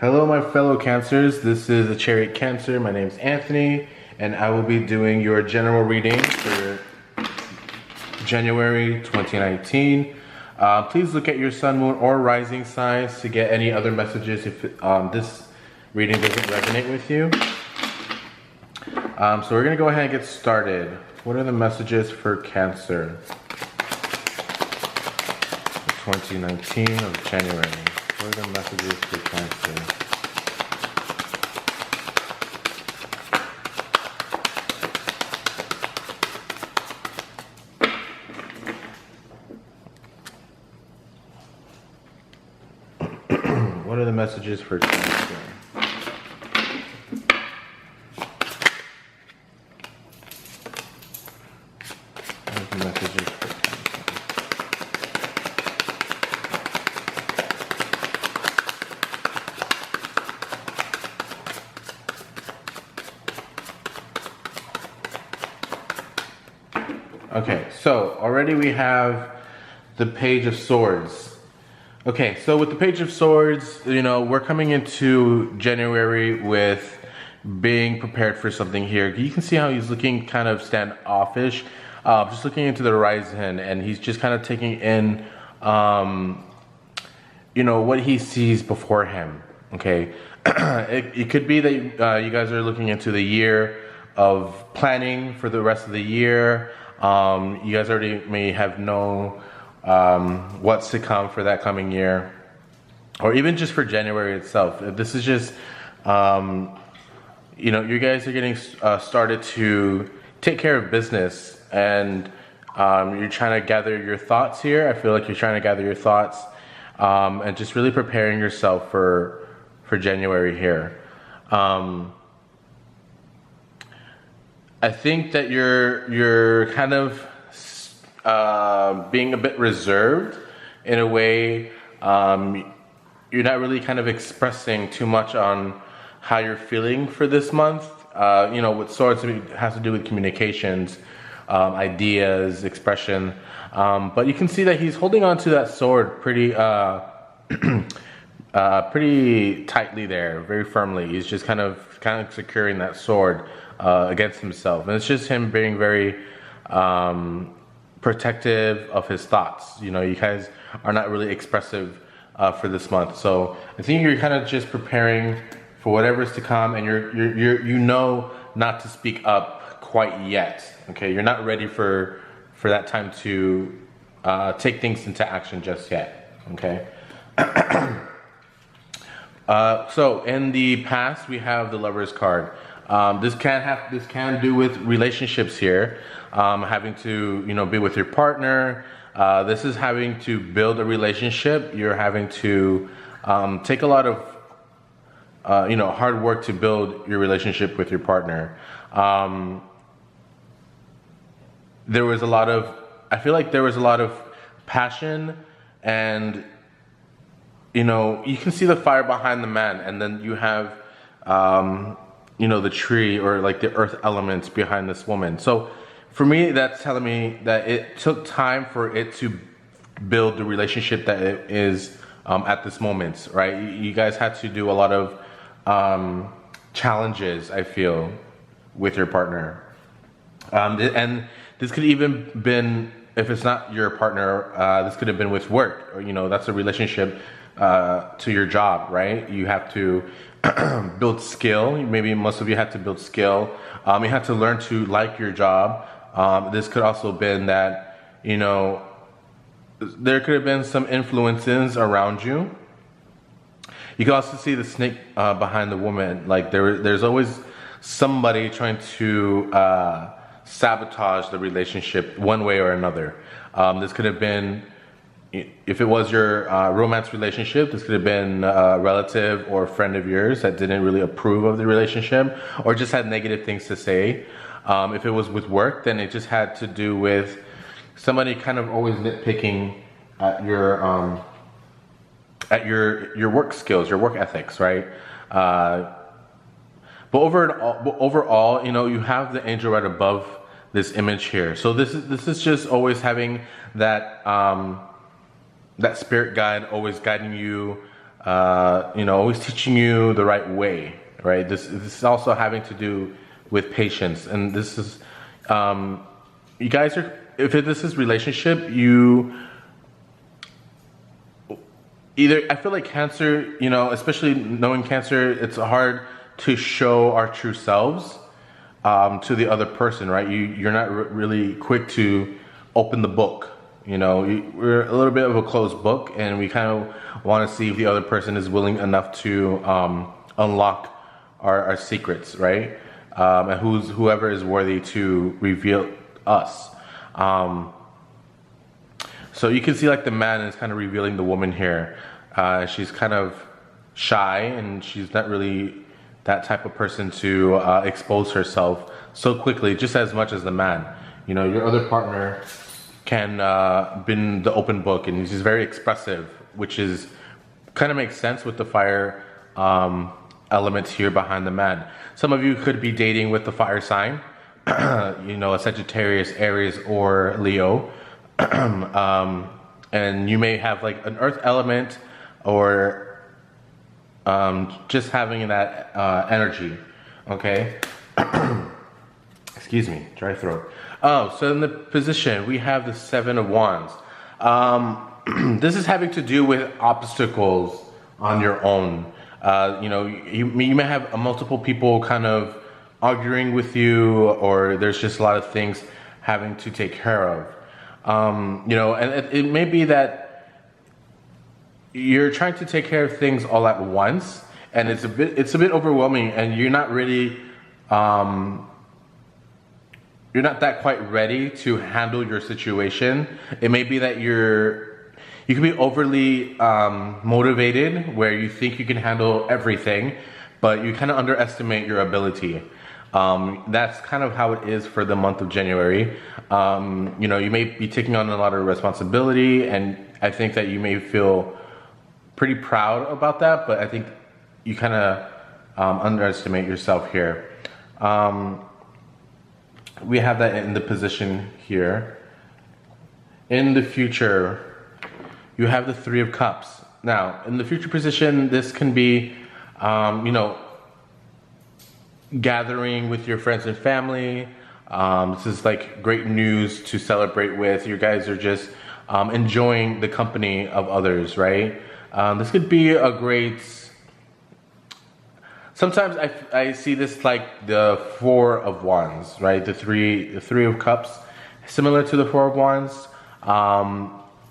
Hello, my fellow Cancers. This is the Chariot Cancer. My name is Anthony, and I will be doing your general reading for January 2019. Please look at your sun, moon, or rising signs to get any other messages if this reading doesn't resonate with you. So we're going to go ahead and get started. What are the messages for Cancer? 2019 of January. What are the messages for Cancer? What are the messages for Cancer? What are the messages for Cancer? Okay, so already we have the Page of Swords. Okay, so with the Page of Swords, you know, we're coming into January with being prepared for something here. You can see how he's looking kind of standoffish, just looking into the horizon, and he's just kind of taking in, you know, what he sees before him. Okay, it could be that you guys are looking into the year of planning for the rest of the year. You guys already may have known what's to come for that coming year, or even just for January itself. This is just, you know, you guys are getting started to take care of business, and you're trying to gather your thoughts here. I feel like you're trying to gather your thoughts and just really preparing yourself for January here. I think that you're kind of being a bit reserved in a way. You're not really kind of expressing too much on how you're feeling for this month. You know, with swords, it has to do with communications, ideas, expression. But you can see that he's holding on to that sword pretty pretty tightly there, very firmly. He's just kind of securing that sword against himself, and it's just him being very protective of his thoughts. You know, you guys are not really expressive for this month, so I think you're kind of just preparing for whatever's to come, and you know not to speak up quite yet. Okay, you're not ready for that time to take things into action just yet. Okay. So in the past, we have the Lover's card. This can do with relationships here, having to, you know, be with your partner. This is having to build a relationship. You're having to take a lot of, you know, hard work to build your relationship with your partner. There was a lot of, I feel like there was a lot of passion, and you know, you can see the fire behind the man, and then you have, you know, the tree, or like the earth elements behind this woman. So for me, that's telling me that it took time for it to build the relationship that it is at this moment, right? You guys had to do a lot of challenges, I feel, with your partner. And this could even been, if it's not your partner, this could have been with work, or, you know, that's a relationship to your job, right? You have to build skill. Maybe most of you had to build skill. You had to learn to like your job. This could also have been that, you know, there could have been some influences around you. You can also see the snake behind the woman. Like there's always somebody trying to sabotage the relationship one way or another. This could have been, if it was your romance relationship, this could have been a relative or a friend of yours that didn't really approve of the relationship, or just had negative things to say. If it was with work, then it just had to do with somebody kind of always nitpicking at your work skills, your work ethics, right? But overall, you know, you have the angel right above this image here. So this is just always having that that spirit guide always guiding you always teaching you the right way, right? This is also having to do with patience, and this is you guys are if this is relationship, you either I feel like Cancer, especially knowing Cancer, it's hard to show our true selves to the other person, right? You're not really quick to open the book. We're a little bit of a closed book, and we kind of want to see if the other person is willing enough to unlock our secrets, right? And whoever is worthy to reveal us. So you can see like the man is kind of revealing the woman here. She's kind of shy, and she's not really that type of person to expose herself so quickly, just as much as the man. Your other partner can been the open book, and he's very expressive, which is kind of makes sense with the fire element here behind the man. Some of you could be dating with the fire sign, a Sagittarius, Aries, or Leo. And you may have like an earth element, or just having that energy. Okay. Excuse me, dry throat. Oh, so in the position we have the Seven of Wands. This is having to do with obstacles on your own. You may have multiple people kind of arguing with you, or there's just a lot of things having to take care of. And it may be that you're trying to take care of things all at once, and it's a bit overwhelming, and you're not really you're not that quite ready to handle your situation. It may be that you can be overly motivated, where you think you can handle everything, but you kind of underestimate your ability. That's kind of how it is for the month of January. You may be taking on a lot of responsibility, and I think that you may feel pretty proud about that, but I think you kind of underestimate yourself here. We have that in the position here. In the future, you have the Three of Cups. Now, in the future position, this can be, gathering with your friends and family. This is like great news to celebrate with. You guys are just enjoying the company of others, right? This could be a great... Sometimes I see this like the Four of Wands, right? The Three of Cups, similar to the Four of Wands.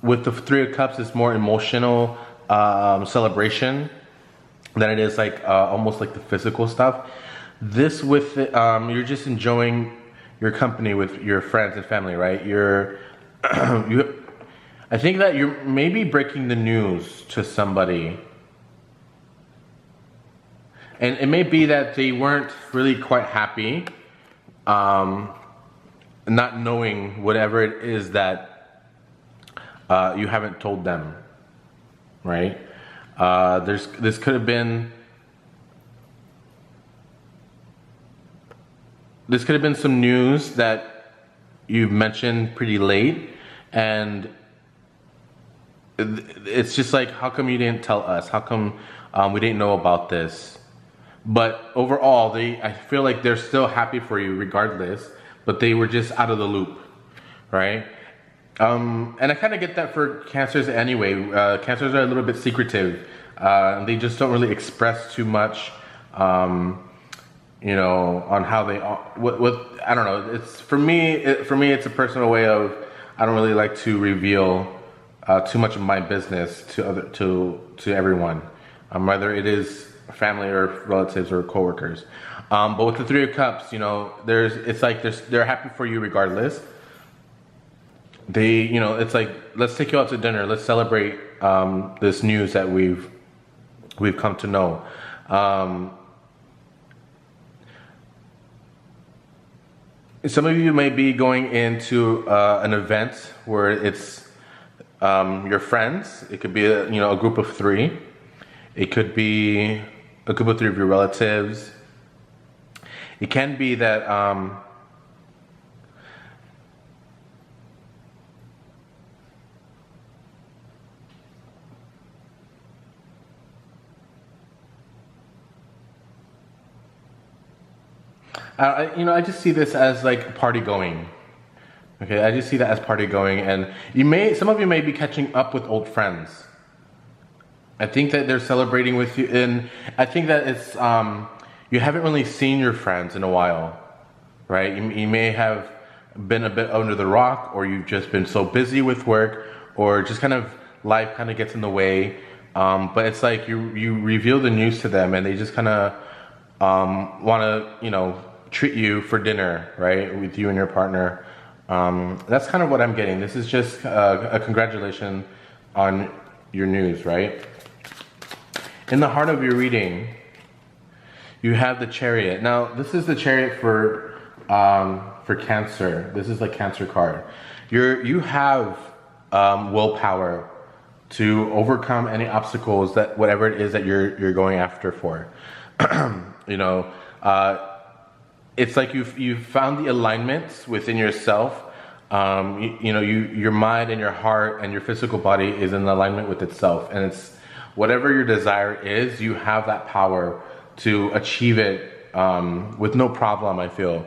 With the Three of Cups, it's more emotional celebration than it is like almost like the physical stuff. This with you're just enjoying your company with your friends and family, right? I think that you're maybe breaking the news to somebody. And it may be that they weren't really quite happy, not knowing whatever it is that you haven't told them, right? This could have been some news that you've mentioned pretty late, and it's just like, how come you didn't tell us? How come we didn't know about this? But overall, I feel like they're still happy for you regardless, but they were just out of the loop, right? And I kind of get that for Cancers anyway. Cancers are a little bit secretive. They just don't really express too much, on how they, I don't know. It's for me, it's a personal way of, I don't really like to reveal too much of my business to everyone, whether it is family or relatives or coworkers. But with the Three of Cups, they're happy for you regardless. It's like, let's take you out to dinner. Let's celebrate this news that we've come to know. Some of you may be going into an event where it's your friends. It could be a group of three. It could be a group of three of your relatives. It can be that I just see this as like party going. Okay, I just see that as party going, and some of you may be catching up with old friends. I think that they're celebrating with you, and I think that it's you haven't really seen your friends in a while, right? You may have been a bit under the rock, or you've just been so busy with work, or just kind of life kind of gets in the way. But it's like you reveal the news to them, and they just kind of want to treat you for dinner, right, with you and your partner. That's kind of what I'm getting. This is just a congratulation on your news, right? In the heart of your reading, you have the Chariot. Now, this is the Chariot for Cancer. This is the Cancer card. You have willpower to overcome any obstacles, that whatever it is that you're going after for. It's like you've found the alignments within yourself. Your mind and your heart and your physical body is in alignment with itself, and it's whatever your desire is, you have that power to achieve it with no problem. I feel,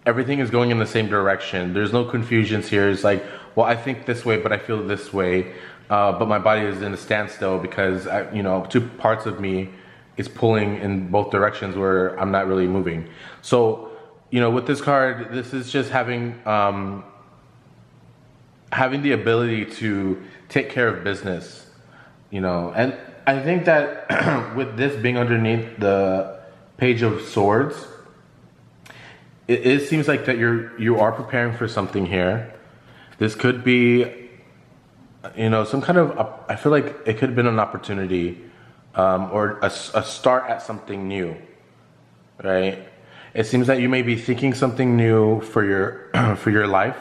everything is going in the same direction. There's no confusions here. It's like, well, I think this way, but I feel this way, but my body is in a standstill because two parts of me is pulling in both directions where I'm not really moving. So, with this card, this is just having the ability to take care of business, and I think that with this being underneath the Page of Swords, it seems like that you are preparing for something here. This could be, some kind of, I feel like it could have been an opportunity, or a start at something new, right? It seems that you may be thinking something new for your life,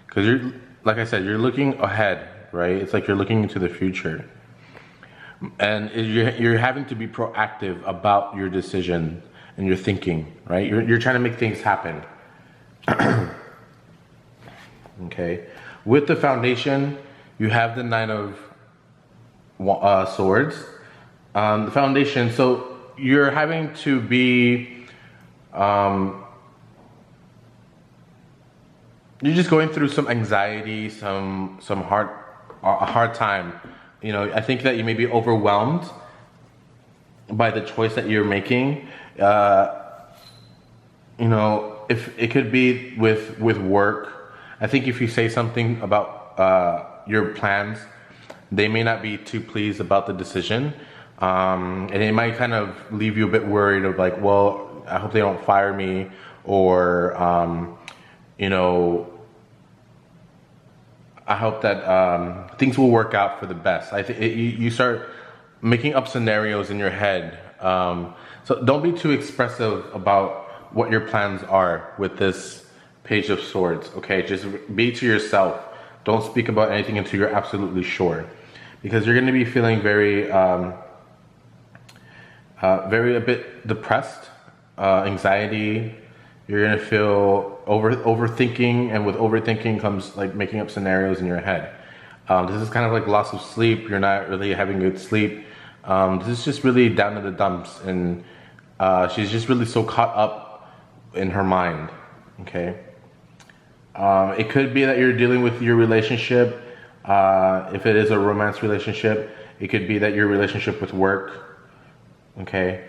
because like I said, you're looking ahead, right? It's like you're looking into the future, and you're having to be proactive about your decision and your thinking, right? You're trying to make things happen. Okay, with the Foundation, you have the Nine of Swords. The Foundation, so you're having to be, you're just going through some anxiety, some a hard time. I think that you may be overwhelmed by the choice that you're making. If it could be with work. I think if you say something about your plans, they may not be too pleased about the decision. And it might kind of leave you a bit worried of like, well, I hope they don't fire me, or, I hope that things will work out for the best. I think you start making up scenarios in your head. So don't be too expressive about what your plans are with this Page of Swords, okay? Just be to yourself. Don't speak about anything until you're absolutely sure, because you're going to be feeling very a bit depressed, anxiety. You're going to feel overthinking, and with overthinking comes like making up scenarios in your head. This is kind of like loss of sleep. You're not really having good sleep. This is just really down to the dumps, and she's just really so caught up in her mind, okay? It could be that you're dealing with your relationship. If it is a romance relationship, it could be that your relationship with work, okay?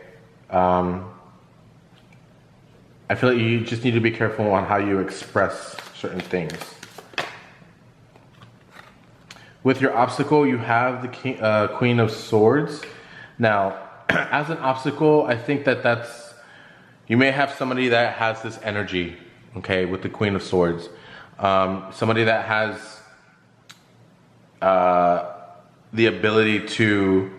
I feel like you just need to be careful on how you express certain things. With your obstacle, you have the Queen of Swords. Now, as an obstacle, I think that's, you may have somebody that has this energy, okay, with the Queen of Swords. Somebody that has the ability to,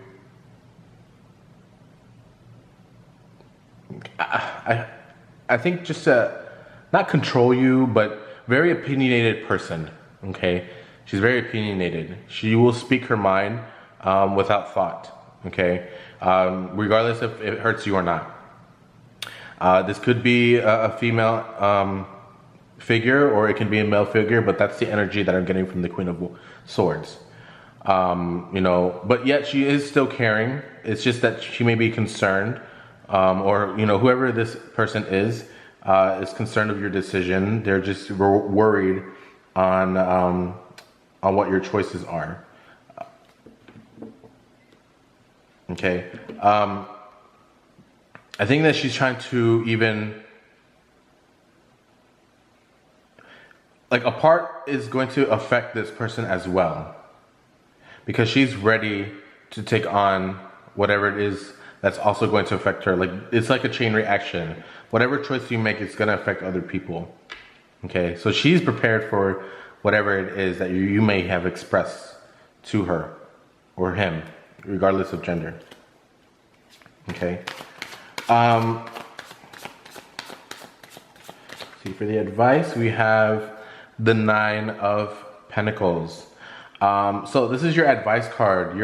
I think just not control you, but very opinionated person, okay? She's very opinionated. She will speak her mind without thought, okay? Regardless if it hurts you or not. This could be a female figure, or it can be a male figure, but that's the energy that I'm getting from the Queen of Swords. But yet she is still caring. It's just that she may be concerned or whoever this person is concerned of your decision. They're just worried on what your choices are. Okay. I think that she's trying to even, like, a part is going to affect this person as well, because she's ready to take on whatever it is that's also going to affect her. Like, it's like a chain reaction. Whatever choice you make, it's going to affect other people. Okay, so she's prepared for whatever it is that you may have expressed to her or him, regardless of gender. Okay. See, for the advice, we have the 9 of Pentacles. So this is your advice card.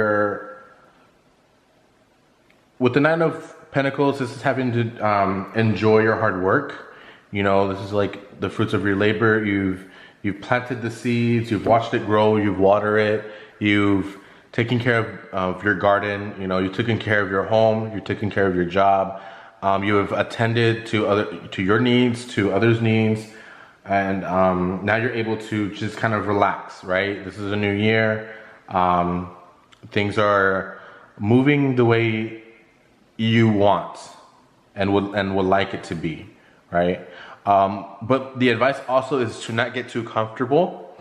With the 9 of Pentacles, this is having to enjoy your hard work. This is like the fruits of your labor. You've planted the seeds, you've watched it grow, you've watered it, you've taken care of your garden, you've taken care of your home, you've taken care of your job. You have attended to your needs, to others' needs, and now you're able to just kind of relax, right? This is a new year. Things are moving the way you want and would like it to be, right? But the advice also is to not get too comfortable.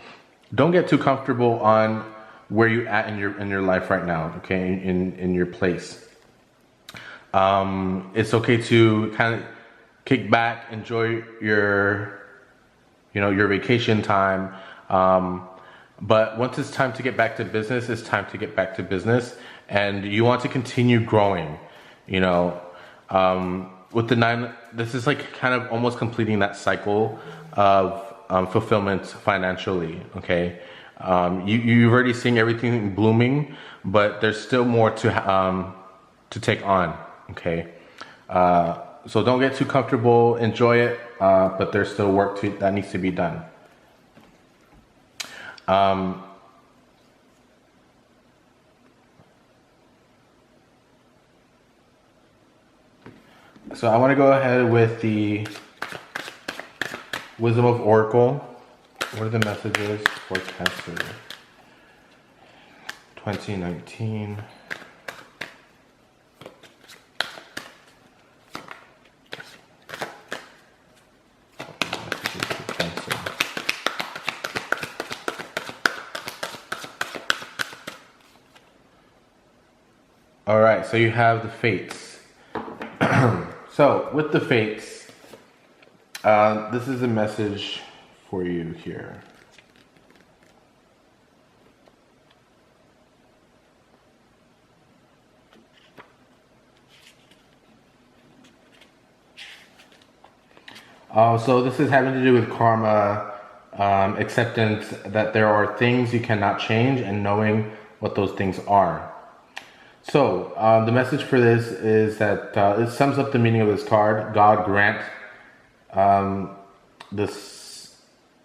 Don't get too comfortable on where you at in your life right now, okay? In your place. It's okay to kind of kick back, enjoy your vacation time. But once it's time to get back to business, it's time to get back to business, and you want to continue growing. With the 9, this is like kind of almost completing that cycle of fulfillment financially. Okay, you've already seen everything blooming, but there's still more to take on. Okay, so don't get too comfortable. Enjoy it, but there's still work that needs to be done. So I want to go ahead with the Wisdom of Oracle. What are the messages for Cancer 2019? All right, so you have the Fates. So with the Fates, this is a message for you here. So this is having to do with karma, acceptance that there are things you cannot change, and knowing what those things are. So the message for this is that it sums up the meaning of this card. God grant the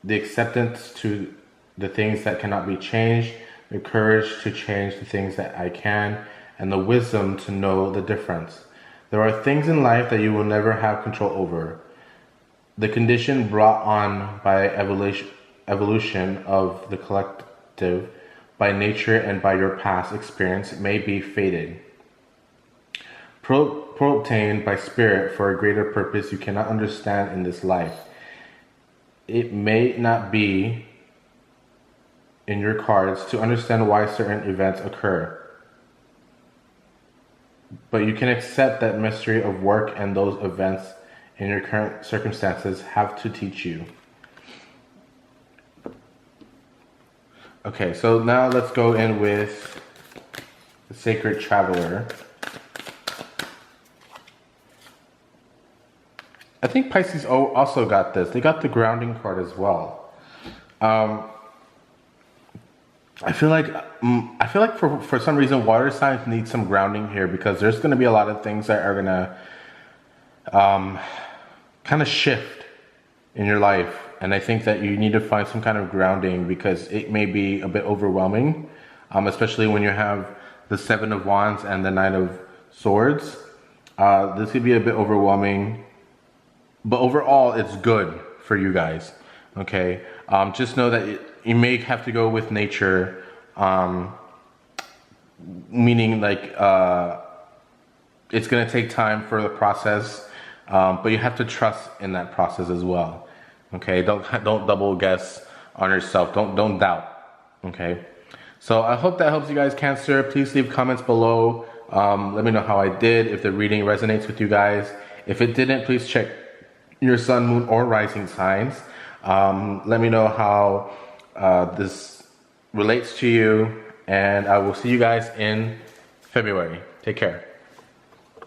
acceptance to the things that cannot be changed, the courage to change the things that I can, and the wisdom to know the difference. There are things in life that you will never have control over. The condition brought on by evolution of the collective, by nature and by your past experience, may be fated. Pro-obtained by spirit for a greater purpose you cannot understand in this life. It may not be in your cards to understand why certain events occur, but you can accept that mystery of work, and those events in your current circumstances have to teach you. Okay, so now let's go in with the Sacred Traveler. I think Pisces also got this. They got the grounding card as well. I feel like for some reason water signs need some grounding here, because there's going to be a lot of things that are going to kind of shift in your life. And I think that you need to find some kind of grounding, because it may be a bit overwhelming, especially when you have the 7 of Wands and the 9 of Swords. This could be a bit overwhelming, but overall, it's good for you guys. Okay, just know that you may have to go with nature, meaning like it's gonna take time for the process, but you have to trust in that process as well. Okay, don't double guess on yourself. Don't doubt. Okay, so I hope that helps you guys, Cancer. Please leave comments below. Let me know how I did, if the reading resonates with you guys. If it didn't, please check your sun, moon, or rising signs. Let me know how this relates to you, and I will see you guys in February. Take care.